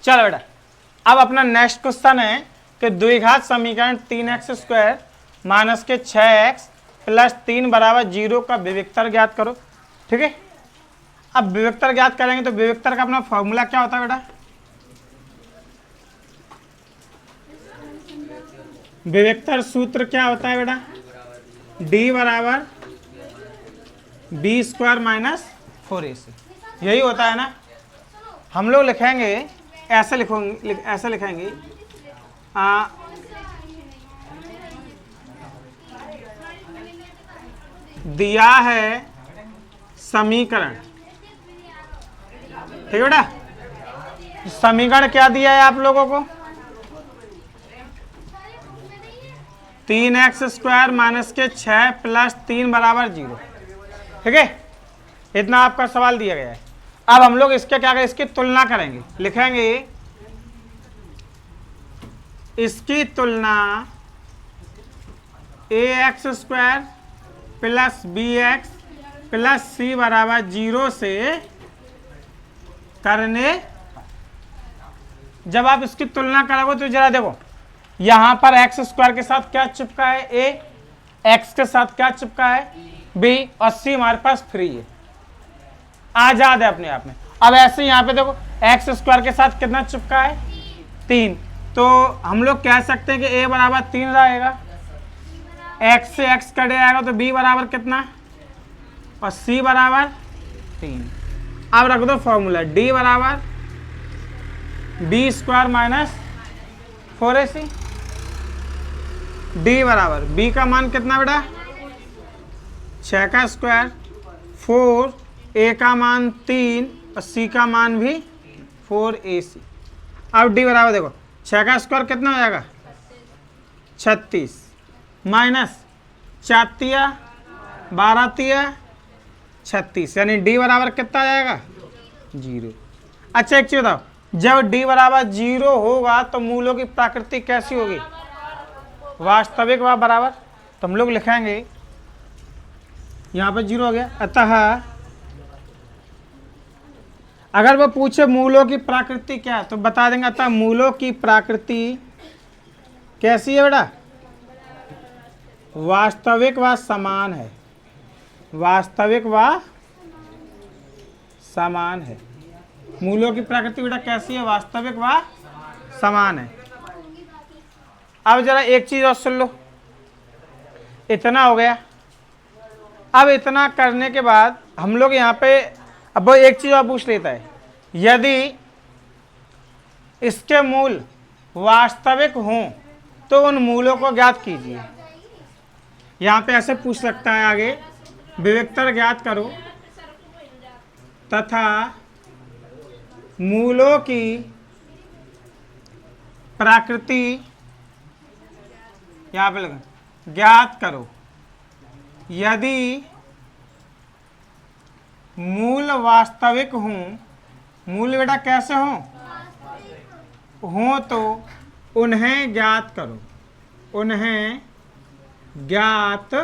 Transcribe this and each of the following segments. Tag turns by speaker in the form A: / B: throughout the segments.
A: चलो बेटा, अब अपना नेक्स्ट क्वेश्चन है कि द्विघात समीकरण 3x² माइनस के 6x प्लस 3 बराबर 0 का विविक्तर ज्ञात करो। ठीक है, अब विविक्तर ज्ञात करेंगे तो विविक्तर का अपना फॉर्मूला क्या होता है बेटा? विविक्तर सूत्र क्या होता है बेटा? d बराबर b² माइनस 4ac, यही होता है ना। हम लोग लिखेंगे ऐसे, ऐसे लिखेंगे दिया है समीकरण। ठीक है बेटा, समीकरण क्या दिया है आप लोगों को? 3x² माइनस के 6 प्लस 3 बराबर 0। ठीक है, इतना आपका सवाल दिया गया है। अब हम लोग इसके क्या करें, इसकी तुलना करेंगे। लिखेंगे इसकी तुलना ax² plus bx plus c बराबर 0 से करने। जब आप इसकी तुलना करोगे तो जरा देखो, यहां पर x² के साथ क्या चिपका है a, x के साथ क्या चिपका है b, और c हमारे पास फ्री है, आजाद है अपने आप में। अब ऐसे यहाँ पे देखो x² के साथ कितना चिपका है 3, तो हम लोग कह सकते हैं कि a बराबर 3 रहेगा, x से x कटे आएगा तो b बराबर कितना और c बराबर 3। अब रख दो फॉर्मूला, d बराबर b² माइनस 4ac। d बराबर b का मान कितना बेटा 6 का स्क्वायर, 4, a का मान 3 और c का मान भी 4ac। अब d बराबर देखो 6 का स्क्वायर कितना हो जाएगा 36 माइनस 4 तिया 12 तिया 36, यानी d बराबर कितना आ जाएगा 0। अच्छा एक चीज बताओ, जब d बराबर 0 होगा तो मूलों की प्रकृति कैसी होगी? वास्तविक व बराबर। तो हम लोग लिखेंगे यहाँ पर 0 हो गया। अतः अगर वो पूछे मूलों की प्रकृति क्या है तो बता देंगे, अतः मूलों की प्रकृति कैसी है बेटा? वास्तविक व समान है, वास्तविक व समान है। मूलों की प्रकृति बेटा कैसी है? वास्तविक व समान है। अब जरा एक चीज और सुन लो, इतना हो गया। अब इतना करने के बाद हम लोग यहाँ पे अब वो एक चीज और पूछ लेता है, यदि इसके मूल वास्तविक हों तो उन मूलों को ज्ञात कीजिए। यहाँ पे ऐसे पूछ सकता है आगे, विविक्तर ज्ञात करो तथा मूलों की प्रकृति यहाँ पे लगा ज्ञात करो। यदि मूल वास्तविक हों, मूल बेटा कैसे हों तो उन्हें ज्ञात करो, उन्हें ज्ञात।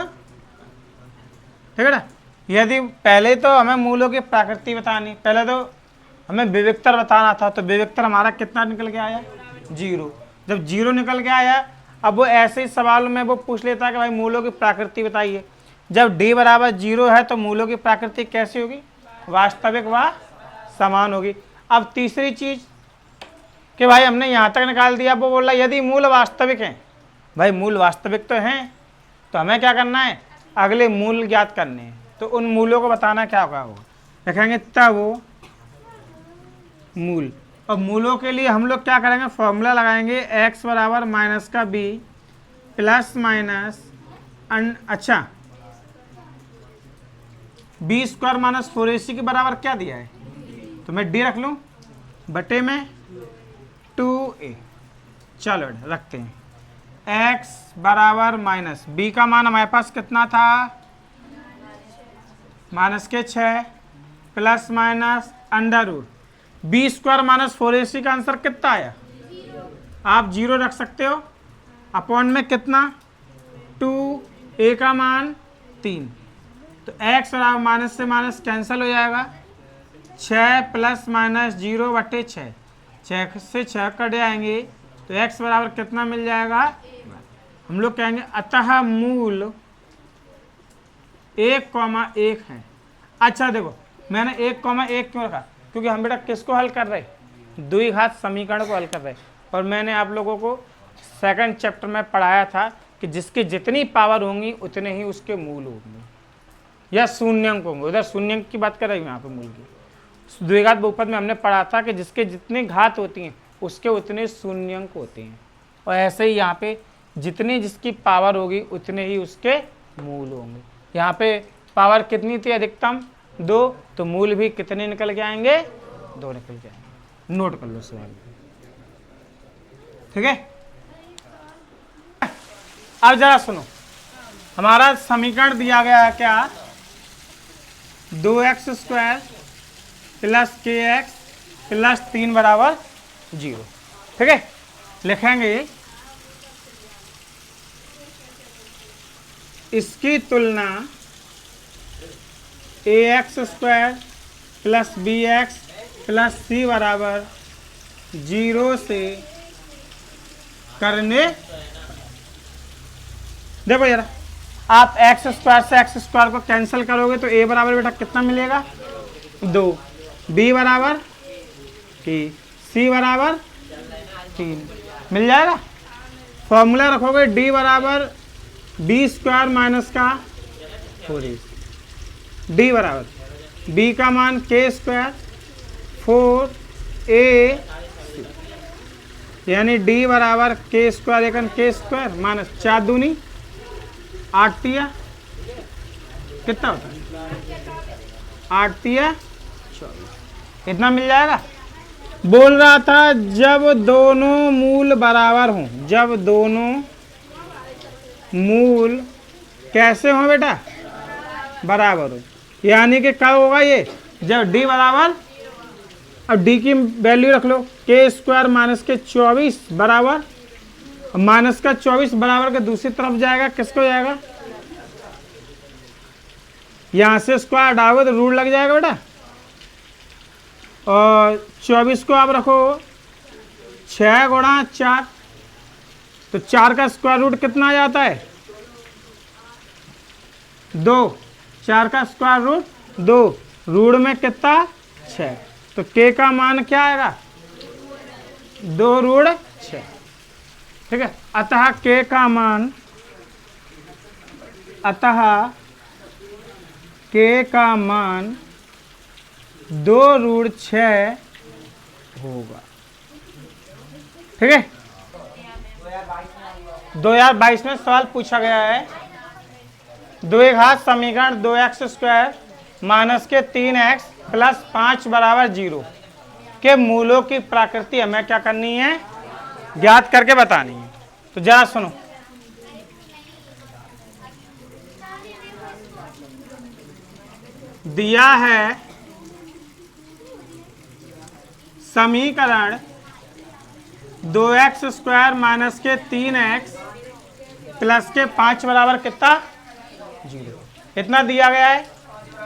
A: ठीक है ना, यदि पहले तो हमें मूलों की प्रकृति बतानी, पहले तो हमें विविक्तर बताना था, तो विविक्तर हमारा कितना निकल के आया 0। जब 0 निकल के आया, अब वो ऐसे ही सवाल में वो पूछ लेता है कि भाई मूलों की प्रकृति बताइए। जब d बराबर 0 है तो मूलों की प्रकृति कैसी होगी? वास्तविक व समान होगी। अब तीसरी चीज कि भाई हमने यहाँ तक निकाल दिया, वो बोल रहा यदि मूल वास्तविक हैं। भाई मूल वास्तविक तो हैं, तो हमें क्या करना है? अगले मूल ज्ञात करने हैं। तो उन मूलों को बताना क्या होगा? लिखेंगे तब मूल। और मूलों के लिए हम लोग क्या करेंगे? फॉर्मूला लगाएंगे x बराबर माइनस का b प्लस माइनस अच्छा b² माइनस 4ac के बराबर क्या दिया है, तो मैं d रख लूँ बटे में 2a। चलो रखते हैं, x बराबर माइनस b का मान हमारे पास कितना था माइनस के 6 plus minus under root b² minus 4ac का आंसर कितना आया? आप 0 रख सकते हो, अपॉन में कितना 2, a का मान 3, तो x बराबर माइनस से माइनस कैंसिल हो जाएगा, 6 प्लस माइनस 0 बटे 6, 6 से 6 कट जाएंगे तो x बराबर कितना मिल जाएगा। हम लोग कहेंगे अतः मूल 1,1 है। अच्छा देखो मैंने 1,1 क्यों रखा, क्योंकि हम बेटा किसको हल कर रहे, द्विघात समीकरण को हल कर रहे। और मैंने आप लोगों को सेकंड चैप्टर में पढ़ाया था कि जिसकी जितनी पावर होंगी उतने ही उसके मूल होंगे या शून्यंक होंगे। उधर शून्यंक की बात कर रही हूँ, यहाँ पे मूल की। द्विघात बहुपद में हमने पढ़ा था कि जिसके जितनी घात होती हैं उसके उतने शून्यंक होते हैं, और ऐसे ही यहाँ पे जितनी जिसकी पावर होगी उतने ही उसके मूल होंगे। यहाँ पे पावर कितनी थी अधिकतम 2, तो मूल भी कितने निकल के आएंगे, 2 निकल के आएंगे। नोट कर लो सवाल, ठीक है। अब जरा सुनो, हमारा समीकरण दिया गया है क्या, 2x² प्लस kx प्लस 3 बराबर 0, ठीक है। लिखेंगे इसकी तुलना ax² plus bx plus c बराबर 0 से करने। देखो जरा, आप x² से x² को कैंसिल करोगे तो a बराबर बेटा कितना मिलेगा, 2, b बराबर कि c बराबर 3 मिल जाएगा। फॉर्मूला रखोगे d बराबर b² माइनस का 4a, d बराबर b का मान k² 4a, यानी d बराबर k² एकन k² माइनस 4 दूनी 8 तिया कितना होता है, 8 तिया 24, इतना मिल जाएगा। बोल रहा था जब दोनों मूल बराबर हों, जब दोनों मूल कैसे हों बेटा, बराबर हो, यानी कि कब होगा ये, जब d बराबर, अब d की वैल्यू रख लो k² माइनस के 24 बराबर, माइनस का 24 बराबर के दूसरी तरफ जाएगा, किसको जाएगा, यहां से स्क्वायर हटाओगे तो रूट लग जाएगा बेटा, और 24 को आप रखो 6 गुणा 4, तो 4 का स्क्वायर रूट कितना आ जाता है, 2, 4 का स्क्वायर रूट 2, रूट में कितना 6, तो k का मान क्या आएगा, 2 रूट 6, ठीक है। अतः k का मान, अतः k का मान 2 रूट 6 होगा, ठीक है। 2022 में सवाल पूछा गया है, द्विघात समीकरण 2x² माइनस के 3x प्लस 5 बराबर 0 के मूलों की प्रकृति हमें क्या करनी है, ज्ञात करके बतानी है। तो जरा सुनो, दिया है समीकरण 2x² माइनस के 3x प्लस के 5 बराबर कितना 0, इतना दिया गया है।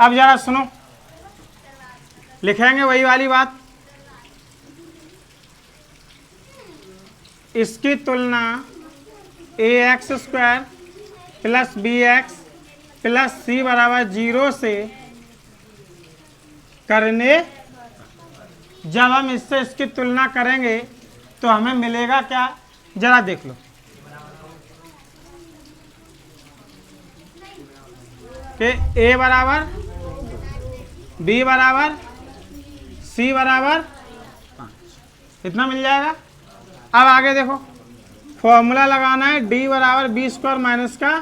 A: अब जरा सुनो, लिखेंगे वही वाली बात, इसकी तुलना ax² plus bx plus c बराबर 0 से करने। जब हम इससे इसकी तुलना करेंगे तो हमें मिलेगा क्या, जरा देख लो, कि a बराबर b बराबर c बराबर 5, इतना मिल जाएगा। अब आगे देखो, फॉर्मूला लगाना है d बराबर b² माइनस का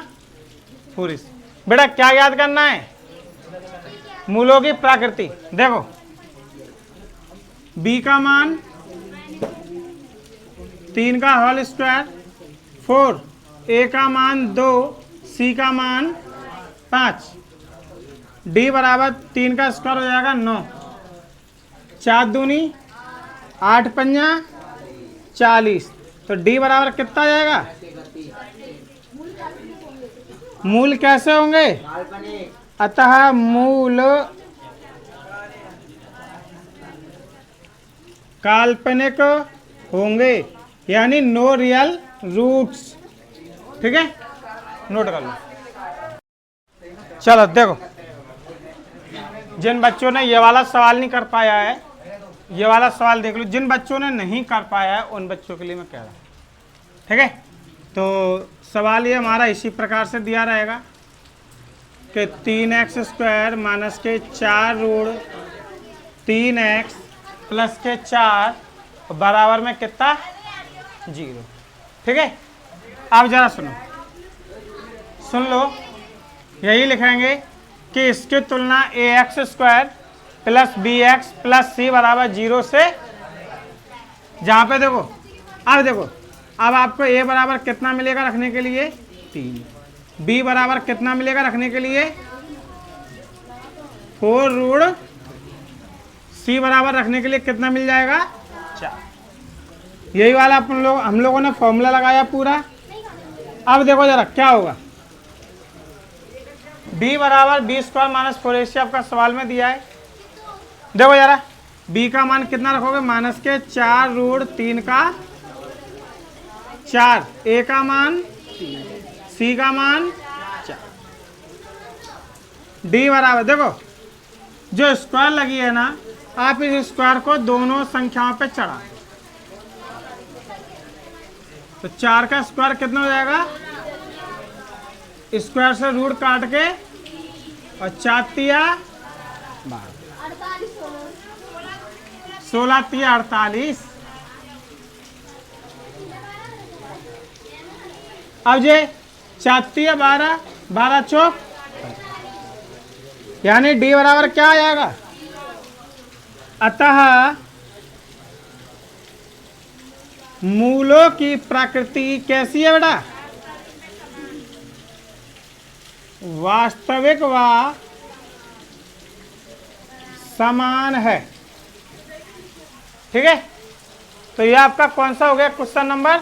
A: 4ac। बेटा क्या याद करना है, मूलों की प्रकृति। देखो b का मान 3 का होल स्क्वायर 4, a का मान 2, c का मान 5, d बराबर 3 का स्क्वायर हो जाएगा 9, 4 दूनी 8 पंजा 40, तो d बराबर कितना जाएगा, मूल कैसे होंगे, अतः मूल काल्पनिक होंगे, यानी नो रियल रूट्स। ठीक है, नोट कर लो। चलो देखो, जिन बच्चों ने ये वाला सवाल नहीं कर पाया है, ये वाला सवाल देख लो। जिन बच्चों ने नहीं कर पाया है उन बच्चों के लिए मैं कह रहा हूँ। ठीक है, तो सवाल ये हमारा इसी प्रकार से दिया रहेगा कि 3x² माइनस के 4 रूट 3x प्लस के 4 बराबर में कितना 0। ठीक है, अब जरा सुनो, सुन लो, यही लिखेंगे कि इसकी तुलना ax² plus bx plus c बराबर 0 से, जहाँ पे देखो, अब देखो, अब आपको a बराबर कितना मिलेगा रखने के लिए 3, b बराबर कितना मिलेगा रखने के लिए 4 रूट, c बराबर रखने के लिए कितना मिल जाएगा 4। यही वाला हम लोगों ने फॉर्मूला लगाया पूरा। अब देखो जरा क्या होगा, b बराबर b² माइनस 4ac आपका सवाल में दिया है। देखो जरा, b का मान कितना रखोगे, माइनस के 4 रूट 3 का 4, a का मान 3, c का मान 4, d बराबर, देखो जो स्क्वायर लगी है ना, आप इस स्क्वायर को दोनों संख्याओं पे चढ़ा, तो 4 का स्क्वायर कितना हो जाएगा, स्क्वायर से रूट काट के, और 4 तिया 16 तिया 48। अब जे 4 तिया 12, 12 चौक, यानी डी बराबर क्या आ जाएगा। अतः मूलों की प्रकृति कैसी है बेटा, वास्तविक व समान है। ठीक है, तो ये आपका कौन सा हो गया क्वेश्चन नंबर